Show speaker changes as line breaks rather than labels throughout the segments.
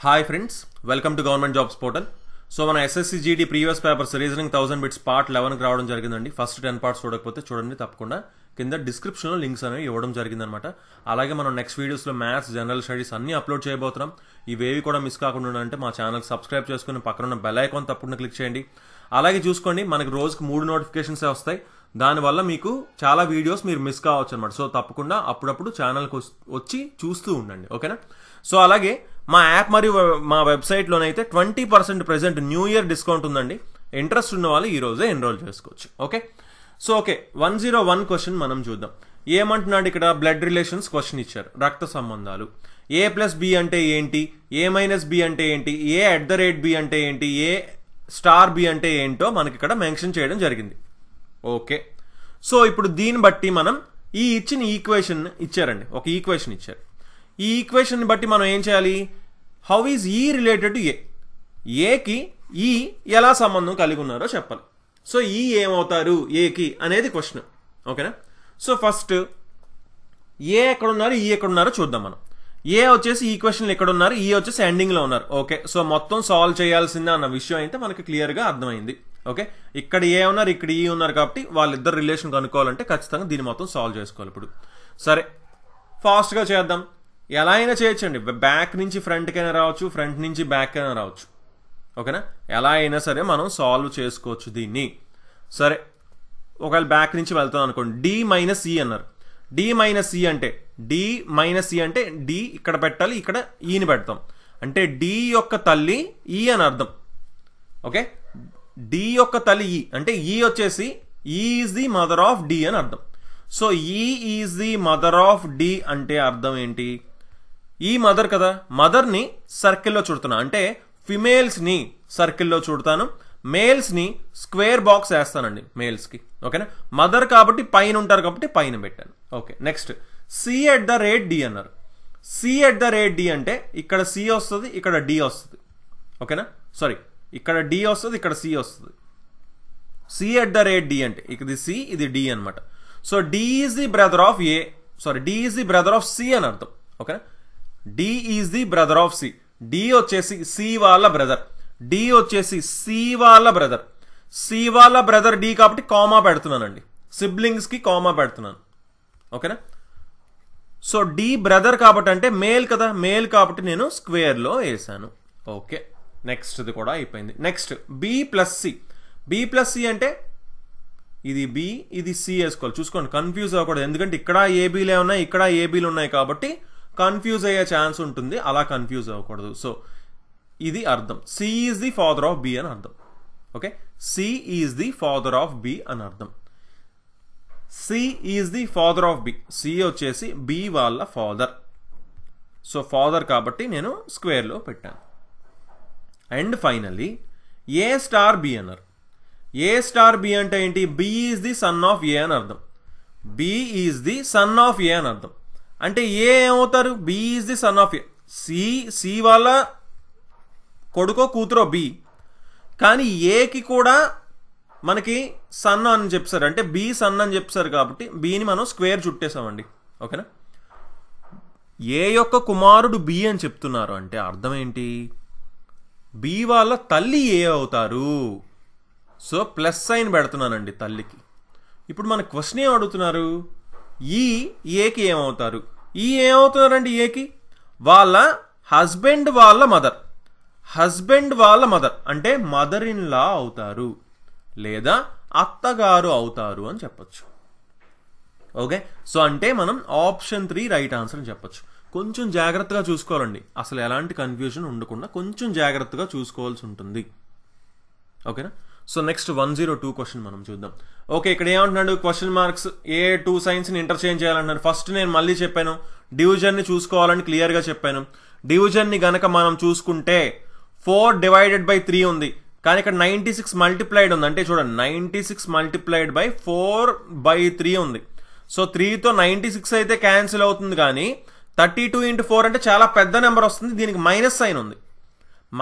Hi friends, welcome to Government Jobs Portal. So మన SSC GD previous papers reasoning 1000 bits part 11 కి రావడం జరిగిందండి. First 10 parts చూడకపోతే చూడండి, తప్పకుండా కింద డిస్క్రిప్షన్ లో లింక్స్ అనేవి ఇవ్వడం జరిగిందనమాట. అలాగే మనం నెక్స్ట్ వీడియోస్ లో మ్యాథ్స్, జనరల్ స్టడీస్ అన్ని అప్లోడ్ చేయబోతున్నాం. ఇవేవి కూడా మిస్ కాకుండా ఉండాలంటే మా ఛానల్ సబ్స్క్రైబ్ చేసుకుని పక్కన ఉన్న బెల్ ఐకాన్ తప్పకుండా క్లిక్ చేయండి. అలాగే చూసుకోండి, మనకి రోజుకి 3 నోటిఫికేషన్స్ వస్తాయి. దానివల్ల మీకు చాలా వీడియోస్ మీరు మిస్ కావచ్చు అనమాట. సో తప్పకుండా అప్పుడప్పుడు ఛానల్కి వచ్చి చూస్తూ ఉండండి, ఓకేనా? సో అలాగే మా యాప్ మరియు మా వెబ్సైట్లోనైతే 20% ప్రెజెంట్ న్యూ ఇయర్ డిస్కౌంట్ ఉందండి. ఇంట్రెస్ట్ ఉన్న వాళ్ళు ఈ రోజే ఎన్రోల్ చేసుకోవచ్చు, ఓకే? సో ఓకే, 101 క్వశ్చన్ మనం చూద్దాం. ఏమంటున్నాడు ఇక్కడ? బ్లడ్ రిలేషన్స్ క్వశ్చన్ ఇచ్చారు. రక్త సంబంధాలు. A+B అంటే ఏంటి, A-B అంటే ఏంటి, A@B అంటే ఏంటి, A*B అంటే ఏంటో మనకి ఇక్కడ మెన్షన్ చేయడం జరిగింది. ఓకే, సో ఇప్పుడు దీన్ని బట్టి మనం ఈ ఇచ్చిన ఈక్వేషన్ ఇచ్చారండి, ఒక ఈక్వేషన్ ఇచ్చారు. ఈ ఈక్వేషన్ బట్టి మనం ఏం చేయాలి? హౌ ఈజ్ ఈ రిలేటెడ్ టు ఏకి ఈ ఎలా సంబంధం కలిగి ఉన్నారో చెప్పాలి. సో ఈ ఏమవుతారు ఏకి అనేది క్వశ్చన్, ఓకేనా? సో ఫస్ట్ ఏ ఎక్కడున్నారు, ఈ ఎక్కడున్నారో చూద్దాం మనం. ఏ వచ్చేసి ఈక్వేషన్లు ఎక్కడ ఉన్నారు, ఈ వచ్చేసి ఎండింగ్లో ఉన్నారు. ఓకే, సో మొత్తం సాల్వ్ చేయాల్సిందే అన్న విషయం అయితే మనకి క్లియర్గా అర్థమైంది. ఓకే, ఇక్కడ ఏ ఉన్నారు, ఇక్కడ ఈ ఉన్నారు, కాబట్టి వాళ్ళిద్దరు రిలేషన్ కనుక్కోవాలంటే ఖచ్చితంగా దీన్ని మొత్తం సాల్వ్ చేసుకోవాలి. ఇప్పుడు సరే, ఫాస్ట్గా చేద్దాం. ఎలా అయినా చేయొచ్చండి, బ్యాక్ నుంచి ఫ్రంట్కి అయినా రావచ్చు, ఫ్రంట్ నుంచి బ్యాక్ అయినా రావచ్చు, ఓకేనా? ఎలా అయినా సరే మనం సాల్వ్ చేసుకోవచ్చు దీన్ని. సరే, ఒకవేళ బ్యాక్ నుంచి వెళ్తాం అనుకోండి. D-E అన్నారు. D-E అంటే D ఇక్కడ పెట్టాలి, ఇక్కడ ఈని పెడతాం. అంటే D యొక్క తల్లి ఈ అని అర్థం, ఓకే? D యొక్క తల్లి ఈ అంటే ఈ వచ్చేసి ఈ is the mother of D అని అర్థం. సో ఈ is the mother of D అంటే అర్థం ఏంటి? ఈ మదర్ కదా, మదర్ని సర్కిల్లో చుడుతున్నా, అంటే ఫిమేల్స్ని సర్కిల్లో చుడతాను, మేల్స్ని స్క్వేర్ బాక్స్ వేస్తానండి మేల్స్కి, ఓకేనా? మదర్ కాబట్టి పైన ఉంటారు కాబట్టి పైన పెట్టాను. ఓకే, నెక్స్ట్ C@D అన్నారు. C@D అంటే ఇక్కడ C వస్తుంది, ఇక్కడ D వస్తుంది, ఓకేనా? సారీ, ఇక్కడ D వస్తుంది, ఇక్కడ C వస్తుంది. C@D అంటే ఇది C, ఇది D అనమాట. So D is the brother of D is the brother of C అని అర్థం, ఓకేనా? D is the brother of C. D వచ్చేసి C వాళ్ళ బ్రదర్, D వచ్చేసి C వాళ్ళ బ్రదర్, C వాళ్ళ బ్రదర్ D కాబట్టి కామా పెడుతున్నానండి, సిబ్లింగ్స్ కి కామా పెడుతున్నాను, ఓకేనా? సో D బ్రదర్ కాబట్టి అంటే మేల్ కదా, మేల్ కాబట్టి నేను స్క్వేర్ లో వేసాను. ఓకే, నెక్స్ట్ ఇది కూడా అయిపోయింది. నెక్స్ట్ B+C అంటే ఇది B, ఇది C వేసుకోవాలి. చూసుకోండి, కన్ఫ్యూజ్ అవ్వకూడదు, ఎందుకంటే ఇక్కడ ఏబీలే ఉన్నాయి, ఇక్కడ ఏబీలు ఉన్నాయి కాబట్టి కన్ఫ్యూజ్ అయ్యే ఛాన్స్ ఉంటుంది. అలా కన్ఫ్యూజ్ అవ్వకూడదు. సో ఇది అర్థం, C is the father of B అని అర్థం, okay? C is the father of B అని అర్థం. C is the father of B. C వచ్చేసి B వాళ్ళ ఫాదర్. సో ఫాదర్ కాబట్టి నేను స్క్వేర్లో పెట్టాను. అండ్ ఫైనల్లీ A*B అన్నారు. A*B అంటే ఏంటి? B is the son of A అని అర్థం. B is the son of A అని అర్థం. అంటే ఏ ఏమవుతారు? B is the son of A. C వాళ్ళ కొడుకో కూతురో B, కానీ ఏకి కూడా మనకి సన్ అని చెప్పారు, అంటే B సన్ అని చెప్పారు కాబట్టి Bని మనం స్క్వేర్ చుట్టేసామండి, ఓకేనా? ఏ యొక్క కుమారుడు B అని చెప్తున్నారు అంటే అర్థం ఏంటి? B వాళ్ళ తల్లి ఏ అవుతారు. సో ప్లస్ సైన్ పెడుతున్నానండి తల్లికి. ఇప్పుడు మన క్వశ్చన్ ఏం అడుగుతున్నారు? ఏకి ఏమవుతారు? ఏమవుతున్నారండి ఏకి? వాళ్ళ హస్బెండ్ వాళ్ళ మదర్. హస్బెండ్ వాళ్ళ మదర్ అంటే మదర్ ఇన్ లా అవుతారు, లేదా అత్తగారు అవుతారు అని చెప్పచ్చు, ఓకే? సో అంటే మనం ఆప్షన్ 3 రైట్ ఆన్సర్ అని చెప్పచ్చు. కొంచెం జాగ్రత్తగా చూసుకోవాలండి, అసలు ఎలాంటి కన్ఫ్యూజన్ ఉండకుండా కొంచెం జాగ్రత్తగా చూసుకోవాల్సి ఉంటుంది, ఓకేనా? సో నెక్స్ట్ 102 క్వశ్చన్ మనం చూద్దాం. ఓకే, ఇక్కడ ఏమంటున్నాడు? క్వశ్చన్ మార్క్స్ A2 సైన్స్ని ఇంటర్చేంజ్ చేయాలన్నారు. ఫస్ట్ నేను మళ్ళీ చెప్పాను, డివిజన్ని చూసుకోవాలని క్లియర్గా చెప్పాను. డివిజన్ని గనక మనం చూసుకుంటే 4/3 ఉంది, కానీ ఇక్కడ 96 మల్టిప్లైడ్ ఉంది. అంటే చూడండి, 96 మల్టిప్లైడ్ బై 4/3 ఉంది. సో 3తో 96 అయితే క్యాన్సిల్ అవుతుంది, కానీ 32 × 4 అంటే చాలా పెద్ద నెంబర్ వస్తుంది. దీనికి మైనస్ సైన్ ఉంది.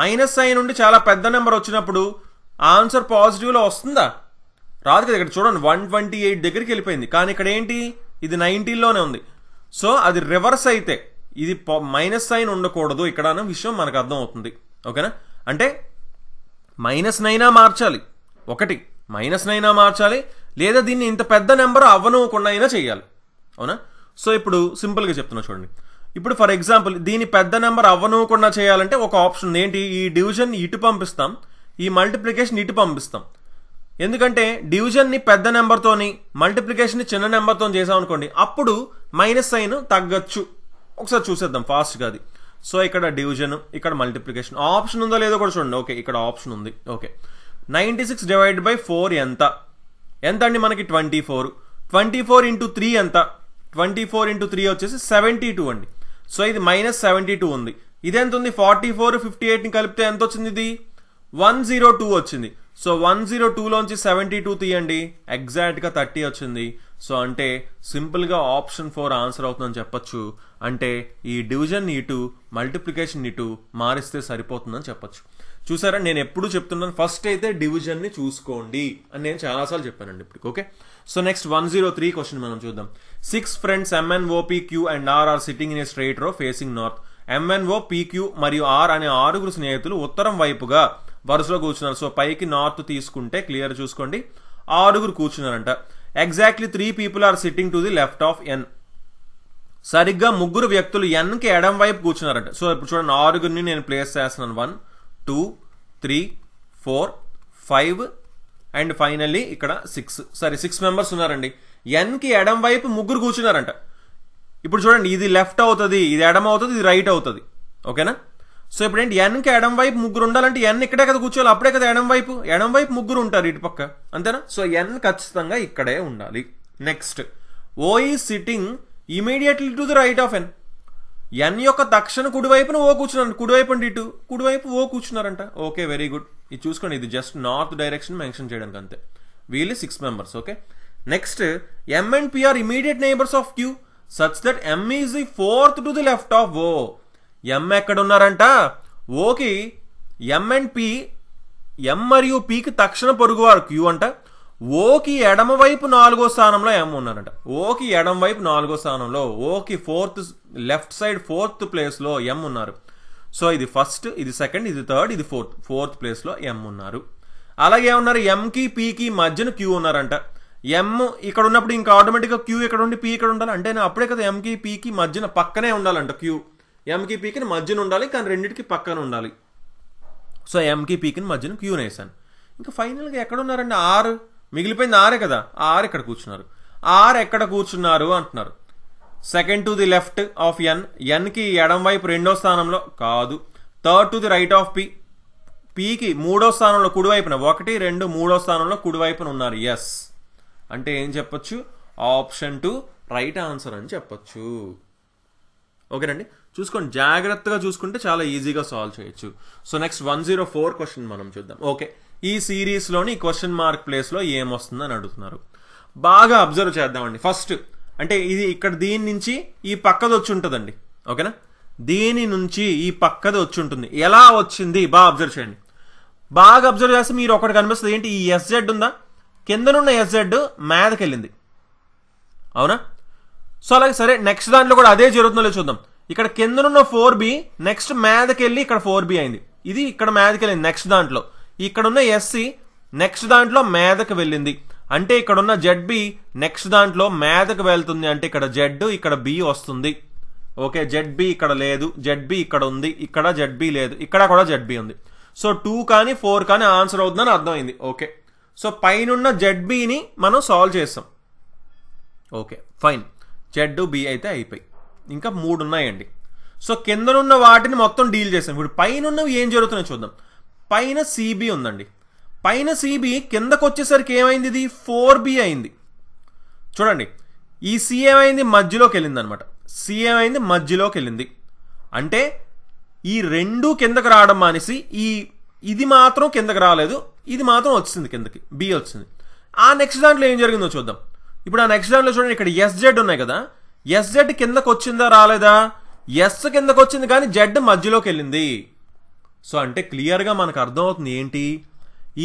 మైనస్ సైన్ ఉండి చాలా పెద్ద నెంబర్ వచ్చినప్పుడు ఆన్సర్ పాజిటివ్లో వస్తుందా? రాదు కదా. ఇక్కడ చూడండి 128 దగ్గరికి వెళ్ళిపోయింది, కానీ ఇక్కడ ఏంటి? ఇది 19లోనే ఉంది. సో అది రివర్స్ అయితే ఇది మైనస్ సైన్ ఉండకూడదు ఇక్కడ అన్న విషయం మనకు అర్థం అవుతుంది. ఓకేనా, అంటే -9 మార్చాలి, ఒకటి -9 మార్చాలి, లేదా దీన్ని ఇంత పెద్ద నెంబర్ అవ్వనుకుండా అయినా చేయాలి. అవునా, సో ఇప్పుడు సింపుల్గా చెప్తున్నా చూడండి. ఇప్పుడు ఫర్ ఎగ్జాంపుల్ దీని పెద్ద నెంబర్ అవ్వనుకుండా చేయాలంటే ఒక ఆప్షన్ ఉంది. ఏంటి? ఈ డివిజన్ ఇటు పంపిస్తాం, ఈ మల్టిప్లికేషన్ ఇటు పంపిస్తాం. ఎందుకంటే డివిజన్ని పెద్ద నెంబర్తోని మల్టిప్లికేషన్ని చిన్న నెంబర్తో చేసాం అనుకోండి, అప్పుడు మైనస్ సైన్ తగ్గచ్చు. ఒకసారి చూసేద్దాం ఫాస్ట్గా అది. సో ఇక్కడ డివిజన్, ఇక్కడ మల్టిప్లికేషన్ ఆప్షన్ ఉందో లేదో కూడా చూడండి. ఓకే, ఇక్కడ ఆప్షన్ ఉంది. ఓకే, 96 డివైడెడ్ బై 4 ఎంత అండి మనకి? 24. 24 ఇంటూ 3 ఎంత? 24 ఇంటూ 3 వచ్చేసి 72 అండి. సో ఇది -72 ఉంది. ఇది ఎంత ఉంది? 44 58ని కలిపితే ఎంత వచ్చింది? ఇది 102 వచ్చింది. సో 102లోంచి 72 తీయండి, ఎగ్జాక్ట్గా 30 వచ్చింది. సో అంటే సింపుల్గా ఆప్షన్ 4 ఆన్సర్ అవుతుందని చెప్పొచ్చు. అంటే ఈ డివిజన్ ఇటు మల్టిప్లికేషన్ ఇటు మారిస్తే సరిపోతుందని చెప్పొచ్చు. చూసారా, నేను ఎప్పుడు చెప్తున్నాను ఫస్ట్ అయితే డివిజన్ని చూసుకోండి అని నేను చాలాసార్లు చెప్పానండి ఇప్పుడు. ఓకే, సో నెక్స్ట్ 103 క్వశ్చన్ మనం చూద్దాం. 6 friends MNO, PQ and R are sitting in a straight row facing north. MNO, PQ మరియు R అనే 6 స్నేహితులు ఉత్తరం వైపుగా వరుసలో కూర్చున్నారు. సో పైకి నార్త్ తీసుకుంటే క్లియర్ చూసుకోండి, 6 కూర్చున్నారంట. Exactly 3 people are sitting to the left of N. సరిగ్గా 3 వ్యక్తులు N కి ఎడం వైపు కూర్చున్నారంట. సో ఇప్పుడు చూడండి, 6ని నేను ప్లేస్ చేస్తున్నాను. 1 2 3 4 5 అండ్ ఫైనల్లీ ఇక్కడ 6. సరే, 6 మెంబర్స్ ఉన్నారండి. N కి ఎడం వైపు 3 కూర్చున్నారంట. ఇప్పుడు చూడండి, ఇది లెఫ్ట్ అవుతుంది, ఇది ఎడం అవుతుంది, ఇది రైట్ అవుతుంది. ఓకేనా, సో ఇప్పుడు ఏంటి? N కి ఎడం వైపు 3 ఉండాలంటే N ఇక్కడే కదా కూర్చోవాలి, అప్పుడే కదా ఎడం వైపు 3 ఉంటారు ఇటు పక్క, అంతేనా? సో N ఖచ్చితంగా ఇక్కడే ఉండాలి. Next, O is sitting immediately to the right of N. N యొక్క తక్షణ కుడివైపున O కూర్చున్నారంట. కుడివైపు అంటే ఇటు, కుడివైపు O కూర్చున్నారంట. Okay, very good. ఇది చూసుకోండి, ఇది జస్ట్ నార్త్ డైరెక్షన్ మెన్షన్ చేయడానికి అంతే. వీళ్ళు 6 members. Okay, next, M and P are immediate neighbors of Q such that M is the fourth to the left of O. M ఎక్కడ ఉన్నారంట? ఓకి M and P, M మరియు Pకి తక్షణ పొరుగువారు Q అంట. ఓకి ఎడమ వైపు 4వ స్థానంలో M ఉన్నారంట. ఓకి ఎడమ వైపు 4వ స్థానంలో, ఓకి లెఫ్ట్ సైడ్ 4th ప్లేస్లో M ఉన్నారు. సో ఇది ఫస్ట్, ఇది సెకండ్, ఇది థర్డ్, ఇది ఫోర్త్ ప్లేస్లో M ఉన్నారు. అలాగే ఉన్నారు ఎంకి పీకి మధ్యన Q ఉన్నారంట. M ఇక్కడ ఉన్నప్పుడు ఇంకా ఆటోమేటిక్గా Q ఇక్కడ ఉండి P ఇక్కడ ఉండాలి. అంటే అప్పుడే కదా ఎంకి పీకి మధ్యన పక్కనే ఉండాలంట. Q ఎంకి పీకి మధ్యన ఉండాలి, కానీ రెండింటికి పక్కన ఉండాలి. సో ఎంకి పీకి మధ్యన Q వేసాను. ఇంకా ఫైనల్గా ఎక్కడ ఉన్నారండి? R మిగిలిపోయింది, ఆరే కదా. R ఇక్కడ కూర్చున్నారు. R ఎక్కడ కూర్చున్నారు అంటున్నారు. Second to the left of N. Nకి ఎడం వైపు 2వ స్థానంలో కాదు. Third to the right of P. Pకి 3వ స్థానంలో కుడివైపున, 1 2 3వ స్థానంలో కుడివైపున ఉన్నారు. ఎస్ అంటే ఏం చెప్పొచ్చు? ఆప్షన్ 2 రైట్ ఆన్సర్ అని చెప్పొచ్చు. ఓకేనండి, చూసుకోండి, జాగ్రత్తగా చూసుకుంటే చాలా ఈజీగా సాల్వ్ చేయొచ్చు. సో నెక్స్ట్ 104 క్వశ్చన్ మనం చూద్దాం. ఓకే, ఈ సిరీస్లోని క్వశ్చన్ మార్క్ ప్లేస్లో ఏమొస్తుందని అడుగుతున్నారు. బాగా అబ్జర్వ్ చేద్దామండి. ఫస్ట్ అంటే ఇది ఇక్కడ దీని నుంచి ఈ పక్కది వచ్చి ఉంటుందండి. ఓకేనా, దీని నుంచి ఈ పక్కది వచ్చి ఉంటుంది. ఎలా వచ్చింది బాగా అబ్జర్వ్ చేయండి. బాగా అబ్జర్వ్ చేస్తే మీరు ఒకటి కనిపిస్తుంది. ఏంటి? ఈ SZ ఉందా, కిందనున్న SZ మీదకి వెళ్ళింది. అవునా? సో అలాగే సరే, నెక్స్ట్ దాంట్లో కూడా అదే జరుగుతుందో చూద్దాం. ఇక్కడ కిందనున్న 4B నెక్స్ట్ మీదకి వెళ్ళి ఇక్కడ 4B అయింది. ఇది ఇక్కడ మీదకి వెళ్ళింది. నెక్స్ట్ దాంట్లో ఇక్కడ ఉన్న SC నెక్స్ట్ దాంట్లో మీదకి వెళ్ళింది. అంటే ఇక్కడ ఉన్న ZB నెక్స్ట్ దాంట్లో మీదకి వెళ్తుంది. అంటే ఇక్కడ Z, ఇక్కడ B వస్తుంది. ఓకే, ZB ఇక్కడ లేదు, ZB ఇక్కడ ఉంది, ఇక్కడ ZB లేదు, ఇక్కడ కూడా ZB ఉంది. సో 2 కానీ 4 కానీ ఆన్సర్ అవుతుందని అర్థమైంది. ఓకే, సో పైనున్న ZBని మనం సాల్వ్ చేస్తాం. ఓకే ఫైన్, ZB అయితే అయిపోయి, ఇంకా 3 ఉన్నాయండి. సో కిందనున్న వాటిని మొత్తం డీల్ చేసాం. ఇప్పుడు పైన ఉన్నవి ఏం జరుగుతున్నాయో చూద్దాం. పైన CB ఉందండి. పైన CB కిందకు వచ్చేసరికి ఏమైంది? ఇది 4B అయింది. చూడండి, ఈ C ఏమైంది? మధ్యలోకి వెళ్ళింది అనమాట. C ఏమైంది? మధ్యలోకి వెళ్ళింది. అంటే ఈ రెండు కిందకి రావడం మానేసి ఇది మాత్రం కిందకి రాలేదు, ఇది మాత్రం వచ్చింది కిందకి, B వచ్చింది. ఆ నెక్స్ట్ దాంట్లో ఏం జరిగిందో చూద్దాం. ఇప్పుడు ఆ నెక్స్ట్ దాంట్లో చూడండి, ఇక్కడ SZ ఉన్నాయి కదా. SZ కిందకు వచ్చిందా రాలేదా? S కిందకు వచ్చింది, కానీ Z మధ్యలోకి వెళ్ళింది. సో అంటే క్లియర్గా మనకు అర్థమవుతుంది ఏంటి?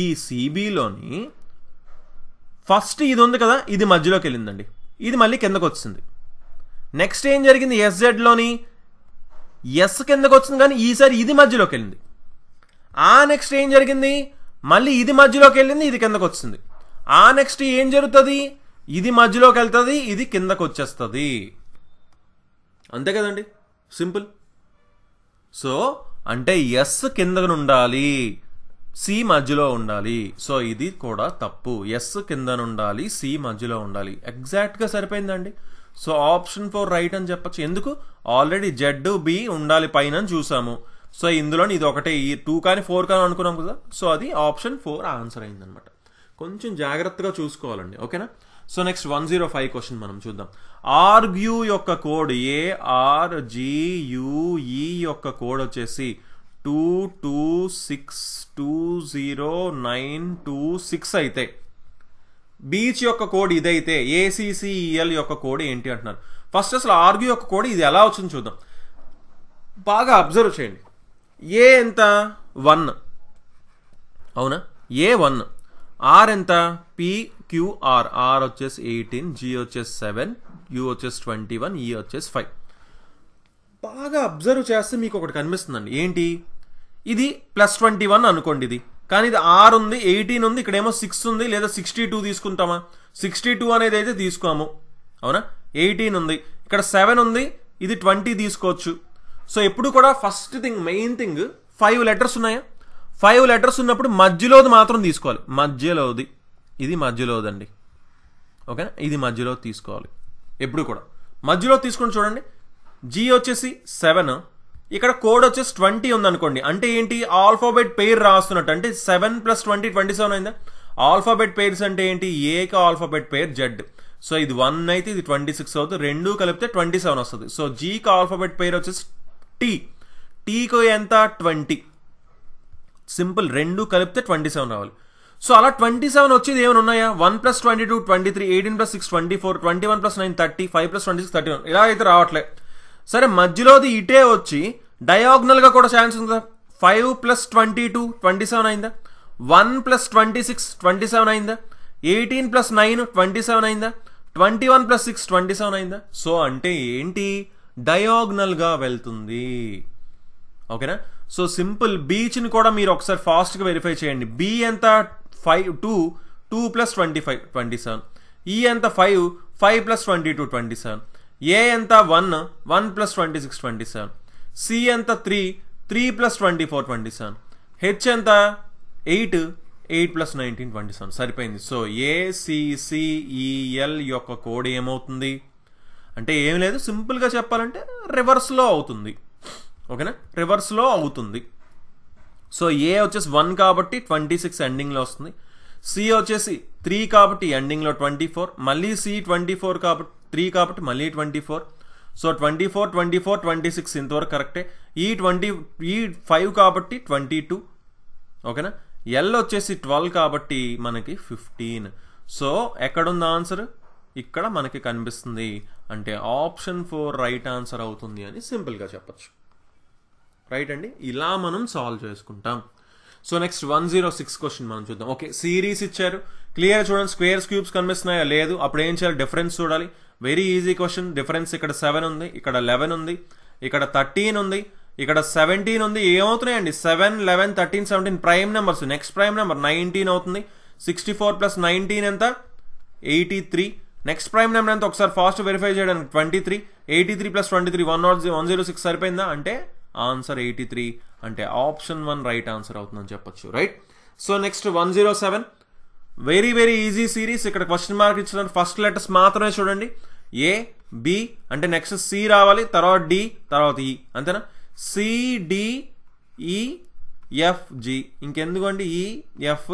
ఈ CBలోని ఫస్ట్ ఇది ఉంది కదా, ఇది మధ్యలోకి వెళ్ళిందండి, ఇది మళ్ళీ కిందకు వచ్చింది. నెక్స్ట్ ఏం జరిగింది? SZలోని ఎస్ కిందకు వచ్చింది కానీ ఈసారి ఇది మధ్యలోకి వెళ్ళింది. ఆ నెక్స్ట్ ఏం జరిగింది, మళ్ళీ ఇది మధ్యలోకి వెళ్ళింది, ఇది కిందకు వచ్చింది. ఆ నెక్స్ట్ ఏం జరుగుతుంది, ఇది మధ్యలోకి వెళ్తుంది, ఇది కిందకు వచ్చేస్తుంది. అంతే కదండి, సింపుల్. సో అంటే ఎస్ కింద ఉండాలి, సి మధ్యలో ఉండాలి. సో ఇది కూడా తప్పు. ఎస్ కింద ఉండాలి, సి మధ్యలో ఉండాలి. ఎగ్జాక్ట్గా సరిపోయిందండి. సో ఆప్షన్ 4 రైట్ అని చెప్పచ్చు. ఎందుకు, ఆల్రెడీ జెడ్ బి ఉండాలి పైన చూసాము. సో ఇందులో ఇది ఒకటే, ఈ 2 కానీ 4 కానీ అనుకున్నాం కదా. సో అది ఆప్షన్ 4 ఆన్సర్ అయిందనమాట. కొంచెం జాగ్రత్తగా చూసుకోవాలండి, ఓకేనా. సో నెక్స్ట్ 105 క్వశ్చన్ మనం చూద్దాం. ఆర్గ్యూ యొక్క కోడ్ ARGUE యొక్క కోడ్ వచ్చేసి 22620926 అయితే, బీచ్ యొక్క కోడ్ ఇదైతే ACCEL యొక్క కోడ్ ఏంటి అంటున్నారు. ఫస్ట్ అసలు ఆర్గ్యూ యొక్క కోడ్ ఇది ఎలా వచ్చింది చూద్దాం. బాగా అబ్జర్వ్ చేయండి. ఏ ఎంత 1, అవునా, A1. ఆర్ ఎంత PQR, ఆర్ వచ్చేసి 18, G వచ్చేసి 7, U వచ్చేసి 21, E వచ్చేసి 5. బాగా అబ్జర్వ్ చేస్తే మీకు ఒకటి కనిపిస్తుందండి. ఏంటి, ఇది +21 అనుకోండి ఇది, కానీ ఇది ఆర్ ఉంది, 18 ఉంది, ఇక్కడేమో 6 ఉంది, లేదా 62 తీసుకుంటామా. 62 అనేది అయితే తీసుకోము, అవునా. 18 ఉంది, ఇక్కడ 7 ఉంది, ఇది 20 తీసుకోవచ్చు. సో ఎప్పుడు కూడా first thing, main thing, 5 letters ఉన్నాయా, 5 లెటర్స్ ఉన్నప్పుడు మధ్యలోది మాత్రం తీసుకోవాలి. మధ్యలోది, ఇది మధ్యలోదండి, ఓకేనా, ఇది మధ్యలో తీసుకోవాలి. ఎప్పుడు కూడా మధ్యలో తీసుకుని చూడండి. జీ వచ్చేసి 7, ఇక్కడ కోడ్ వచ్చేసి 20 ఉందనుకోండి. అంటే ఏంటి, ఆల్ఫాబెట్ పేర్ రాస్తున్నట్టు. అంటే 7 + 20 27 అయిందా. ఆల్ఫాబెట్ పేర్స్ అంటే ఏంటి, ఏకి ఆల్ఫాబెట్ పేర్ జెడ్. సో ఇది 1 అయితే ఇది 26 అవుతుంది, రెండు కలిపితే 27 వస్తుంది. సో జీకి ఆల్ఫాబెట్ పేర్ వచ్చేసి టీ, టీకి ఎంత 20. సింపుల్, రెండు కలిపితే 27 రావాలి. సో అలా 27 వచ్చేది ఏమైనా ఉన్నాయా, 1 + 22 23, 18 + 6 24, 21 + 9 30, 5 + 26 31. ఇలా అయితే రావట్లే. సరే మధ్యలోది ఇటే వచ్చి డయాగ్నల్ గా కూడా ఛాన్స్ ఉంది కదా. 5 + 22 27 అయిందా, 1 + 26 27 అయిందా, 18 + 9 27 అయిందా, 21 + 6 27 అయిందా. సో అంటే ఏంటి, డయాగ్నల్ గా వెళ్తుంది, ఓకేనా. So simple. బీచ్ని కూడా మీరు ఒకసారి ఫాస్ట్గా వెరిఫై చేయండి. బి ఎంత 2 + 25 27, ఈ ఎంత 5 + 22 27, ఏ ఎంత 1 + 26 27, సి ఎంత 3 + 24 27, హెచ్ ఎంత 8 + 19 27. సరిపోయింది. సో ACCEL యొక్క కోడ్ ఏమవుతుంది అంటే ఏం లేదు, సింపుల్గా చెప్పాలంటే రివర్స్లో అవుతుంది, ఓకేనా, రివర్స్లో అవుతుంది. సో ఏ వచ్చేసి 1 కాబట్టి 26 ఎండింగ్లో వస్తుంది, సి వచ్చేసి 3 కాబట్టి ఎండింగ్లో 24, మళ్ళీ సి 24 కాబట్టి 3 కాబట్టి మళ్ళీ 24. సో 24 24 26 ఇంతవరకు కరెక్టే. ఈ 5 కాబట్టి 22, ఓకేనా. ఎల్ వచ్చేసి 12 కాబట్టి మనకి 15. సో ఎక్కడుంది ఆన్సర్, ఇక్కడ మనకి కనిపిస్తుంది. అంటే ఆప్షన్ 4 రైట్ ఆన్సర్ అవుతుంది అని సింపుల్గా చెప్పచ్చు. రైట్ అండి, ఇలా మనం సాల్వ్ చేసుకుంటాం. సో నెక్స్ట్ 106 క్వశ్చన్ మనం చూద్దాం. ఓకే, సిరీస్ ఇచ్చారు, క్లియర్ చూడండి. స్క్వేర్స్ క్యూబ్స్ కనిపిస్తున్నాయా, లేదు. అప్పుడు ఏం చేయాలి, డిఫరెన్స్ చూడాలి. Very easy question. డిఫరెన్స్ ఇక్కడ 7 ఉంది, ఇక్కడ 11 ఉంది, ఇక్కడ 13 ఉంది, ఇక్కడ 17 ఉంది. ఏమవుతున్నాయండి, 7 11 13 17 prime numbers. Next prime number 19 అవుతుంది. 64 + 19 ఎంత 83. నెక్స్ట్ ప్రైమ్ నెంబర్ ఎంత ఒకసారి ఫాస్ట్ వెరిఫై చేయడానికి 23. 83 + 23 106 సరిపోయిందా, అంటే ఆన్సర్ 83. అంటే ఆప్షన్ 1 రైట్ ఆన్సర్ అవుతుందని చెప్పొచ్చు. Right. So next 107 very very easy series. ఇక్కడ క్వశ్చన్ మార్క్ ఇచ్చిన ఫస్ట్ లెటర్స్ మాత్రమే చూడండి. ఏ బి అంటే నెక్స్ట్ సి రావాలి, తర్వాత డి, తర్వాత ఈ, అంతేనా. CDEF G, ఇంకెందుకండి EF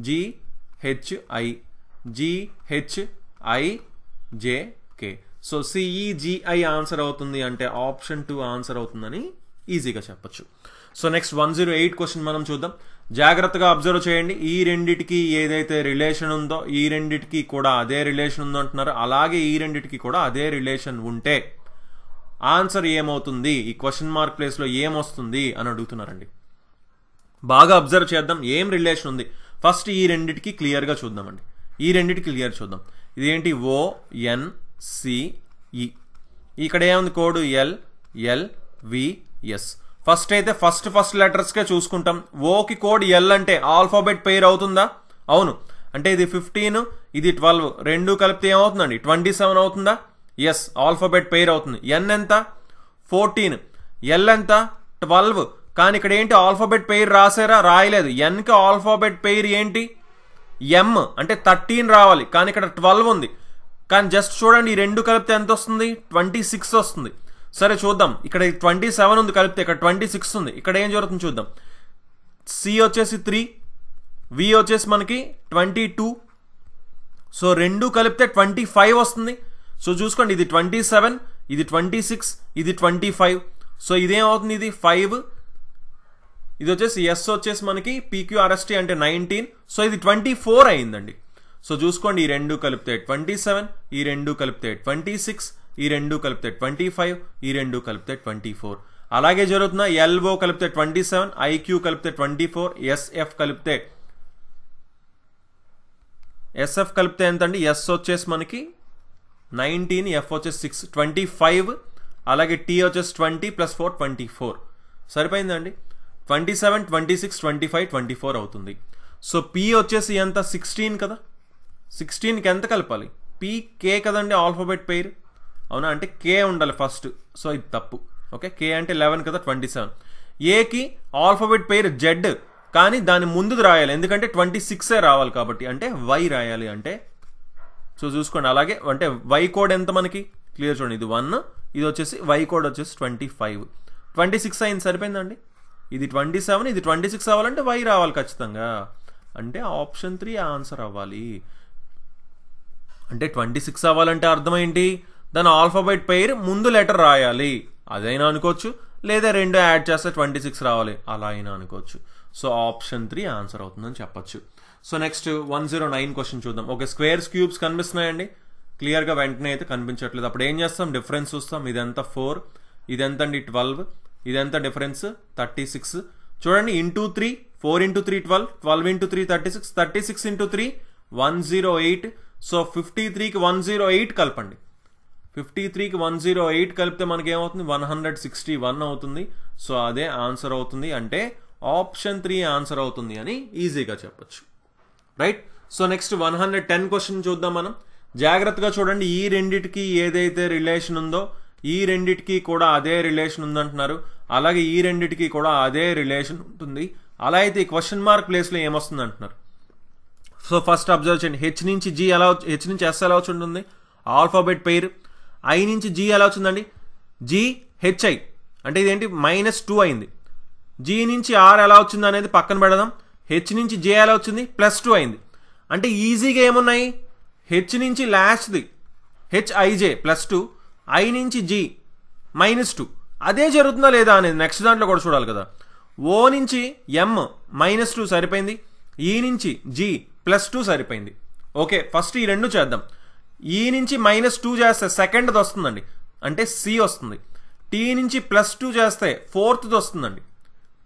GHI GHIJK. So CEGI answer అవుతుంది, అంటే ఆప్షన్ 2 ఆన్సర్ అవుతుందని ఈజీగా చెప్పచ్చు. సో నెక్స్ట్ 108 క్వశ్చన్ మనం చూద్దాం. జాగ్రత్తగా అబ్జర్వ్ చేయండి. ఈ రెండిటికి ఏదైతే రిలేషన్ ఉందో ఈ రెండిటికి కూడా అదే రిలేషన్ ఉందో అంటున్నారు. అలాగే ఈ రెండిటికి కూడా అదే రిలేషన్ ఉంటే ఆన్సర్ ఏమవుతుంది, ఈ క్వశ్చన్ మార్క్ ప్లేస్లో ఏమొస్తుంది అని అడుగుతున్నారండి. బాగా అబ్జర్వ్ చేద్దాం ఏం రిలేషన్ ఉంది. ఫస్ట్ ఈ రెండిటికి క్లియర్గా చూద్దామండి. ఈ రెండిటికి క్లియర్ చూద్దాం. ఇదేంటి, ONCE. ఇక్కడ ఏముంది కోడ్, LL విఎస్. ఫస్ట్ అయితే ఫస్ట్ లెటర్స్కే చూసుకుంటాం. ఓకి కోడ్ ఎల్ అంటే ఆల్ఫాబెట్ పెయిర్ అవుతుందా? అవును. అంటే ఇది 15, ఇది 12, రెండు కలిపితే ఏమవుతుందండి? 27 అవుతుందా? ఎస్, ఆల్ఫాబెట్ పెయిర్ అవుతుంది. ఎన్ ఎంత? 14. ఎల్ ఎంత? 12. కానీ ఇక్కడ ఏంటి ఆల్ఫాబెట్ పెయిర్ రాసారా? రాయలేదు. ఎన్కి ఆల్ఫాబెట్ పెయిర్ ఏంటి? ఎం అంటే 13 రావాలి, కానీ ఇక్కడ 12 ఉంది. కానీ జస్ట్ చూడండి, ఈ రెండు కలిపితే ఎంత వస్తుంది? 26 వస్తుంది. సరే చూద్దాం, ఇక్కడ 27 ఉంది కలిపితే, ఇక్కడ 26 ఉంది. ఇక్కడ ఏం జరుగుతుంది చూద్దాం. సి వచ్చేసి 3, వి వచ్చేసి మనకి 22. సో రెండు కలిపితే 25 వస్తుంది. సో చూసుకోండి, ఇది 27, ఇది 26, ఇది 25. సో ఇదేమవుతుంది? ఇది 5. ఇది వచ్చేసి ఎస్ వచ్చేసి మనకి పీక్యూఆర్ఎస్టీ అంటే 19. సో ఇది 24 అయిందండి. సో చూసుకోండి, ఈ రెండు కలిపితే 27, ఈ రెండు కలిపితే 26, ఈ రెండు కలిపితే 25, ఈ రెండు కలిపితే 24. అలాగే జరుగుతున్నా ఎల్ఓ కలిపితే 27, ఐక్యూ కలిపితే 24, ఎస్ఎఫ్ కలిపితే ఎంతండి? ఎస్ వచ్చేసి మనకి 19, ఎఫ్ వచ్చేసి 6, 25. అలాగే టీ వచ్చేసి 20 + 4 24. సరిపోయిందండి. 27, 26, 25, 24 అవుతుంది. సో పి వచ్చేసి ఎంత? 16 కదా. 16కి ఎంత కలపాలి? పి కే కదండి ఆల్ఫాబెట్ పెయిర్, అవునా? అంటే కే ఉండాలి ఫస్ట్. సో ఇది తప్పు. ఓకే, కే అంటే 11 కదా, 27. ఏకి ఆల్ఫాబెట్ పెయిర్ జెడ్, కానీ దాని ముందుది రాయాలి, ఎందుకంటే 26 రావాలి కాబట్టి. అంటే వై రాయాలి అంటే. సో చూసుకోండి, అలాగే అంటే వై కోడ్ ఎంత మనకి? క్లియర్ చూడండి, ఇది 1, ఇది వచ్చేసి వై కోడ్ వచ్చేసి 25. 26 అయింది, సరిపోయిందండి. ఇది 27, ఇది 26 అవ్వాలంటే వై రావాలి ఖచ్చితంగా. అంటే ఆప్షన్ 3 ఆన్సర్ అవ్వాలి. అంటే 26 అవ్వాలంటే అర్థం ఏంటి? దాని ఆల్ఫాబెట్ పెయిర్ ముందు లెటర్ రాయాలి, అదైనా అనుకోవచ్చు. లేదా రెండు యాడ్ చేస్తే 26 రావాలి, అలా అయినా అనుకోవచ్చు. సో ఆప్షన్ 3 ఆన్సర్ అవుతుందని చెప్పొచ్చు. సో నెక్స్ట్ 109 క్వశ్చన్ చూద్దాం. ఓకే, స్క్వేర్స్ క్యూబ్స్ కనిపిస్తున్నాయండి. క్లియర్గా వెంటనే అయితే కనిపించట్లేదు. అప్పుడు ఏం చేస్తాం? డిఫరెన్స్ చూస్తాం. ఇదంతా 4, ఇదెంతండి 12, ఇదెంత డిఫరెన్స్? 36. చూడండి, ఇంటూ 3, 4 × 3 12, 12 × 3 36, 36 × 3 108. సో 53కి 108 కలపండి. 53కి 108 కలిపితే మనకి ఏమవుతుంది? 161 అవుతుంది. సో అదే ఆన్సర్ అవుతుంది. అంటే ఆప్షన్ 3 ఆన్సర్ అవుతుంది అని ఈజీగా చెప్పొచ్చు, రైట్? సో నెక్స్ట్ 110 క్వశ్చన్ చూద్దాం మనం. జాగ్రత్తగా చూడండి, ఈ రెండిటికి ఏదైతే రిలేషన్ ఉందో ఈ రెండిటికి కూడా అదే రిలేషన్ ఉందంటున్నారు. అలాగే ఈ రెండిటికి కూడా అదే రిలేషన్ ఉంటుంది. అలా అయితే ఈ క్వశ్చన్ మార్క్ ప్లేస్లో ఏమొస్తుంది అంటున్నారు. సో ఫస్ట్ అబ్జర్వ్ చేయండి, హెచ్ నుంచి ఎస్ ఎలా వచ్చి ఉంటుంది? Alphabet pair. ఐ నుంచి జీ ఎలా వచ్చిందండి? జీ హెచ్ఐ అంటే ఇదేంటి? -2 అయింది. జీ నుంచి ఆర్ ఎలా వచ్చింది అనేది పక్కన పెడదాం. హెచ్ నుంచి జే ఎలా వచ్చింది? +2 అయింది. అంటే ఈజీగా ఏమున్నాయి? హెచ్ నుంచి లాస్ట్ది హెచ్ఐజే +2, ఐ నుంచి జీ -2. అదే జరుగుతుందా లేదా అనేది నెక్స్ట్ దాంట్లో కూడా చూడాలి కదా. ఓ నుంచి ఎం -2 సరిపోయింది. ఈ నుంచి జీ +2 సరిపోయింది. ఓకే, ఫస్ట్ ఈ రెండు చేద్దాం. ఈ నుంచి -2 చేస్తే సెకండ్ది వస్తుందండి, అంటే సి వస్తుంది. టీ నుంచి +2 చేస్తే ఫోర్త్ది వస్తుందండి,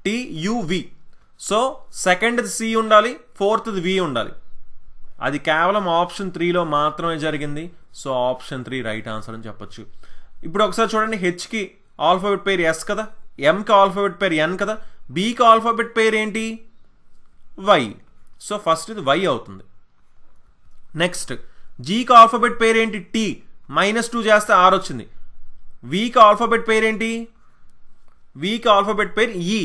టియువి. సో సెకండ్ది సి ఉండాలి, ఫోర్త్ది వి ఉండాలి. అది కేవలం ఆప్షన్ 3లో మాత్రమే జరిగింది. సో ఆప్షన్ 3 రైట్ ఆన్సర్ అని చెప్పొచ్చు. ఇప్పుడు ఒకసారి చూడండి, హెచ్కి ఆల్ఫాబెట్ పేరు ఎస్ కదా, ఎంకి ఆల్ఫాబెట్ పేరు ఎన్ కదా, బికి ఆల్ఫాబెట్ పేరు ఏంటి? వై. సో ఫస్ట్ ఇది వై అవుతుంది. నెక్స్ట్ జీకి ఆల్ఫాబెట్ పేరు ఏంటి? టీ. -2 చేస్తే ఆర్ వచ్చింది. వీకి ఆల్ఫాబెట్ పేరు ఏంటి? వీకి ఆల్ఫాబెట్ పేరు ఈ.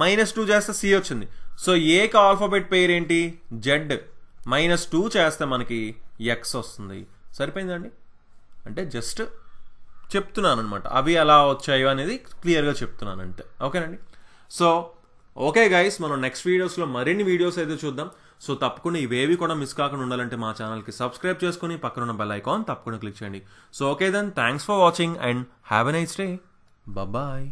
-2 చేస్తే సి వచ్చింది. సో ఏకి ఆల్ఫాబెట్ పేరు ఏంటి? జెడ్. -2 చేస్తే మనకి ఎక్స్ వస్తుంది. సరిపోయిందండి. అంటే జస్ట్ చెప్తున్నాను అనమాట, అవి ఎలా వచ్చాయో అనేది క్లియర్గా చెప్తున్నాను అంతే. ఓకేనండి. సో ఓకే గైస్, మనం నెక్స్ట్ వీడియోస్లో మరిన్ని వీడియోస్ అయితే చూద్దాం. సో తప్పకుండా ఇవేవి కూడా మిస్ కాకుండా ఉండాలంటే మా ఛానల్కి సబ్స్క్రైబ్ చేసుకుని పక్కన ఉన్న బెల్ ఐకాన్ తప్పకుండా క్లిక్ చేయండి. So okay then, thanks for watching and have a nice day. Bye.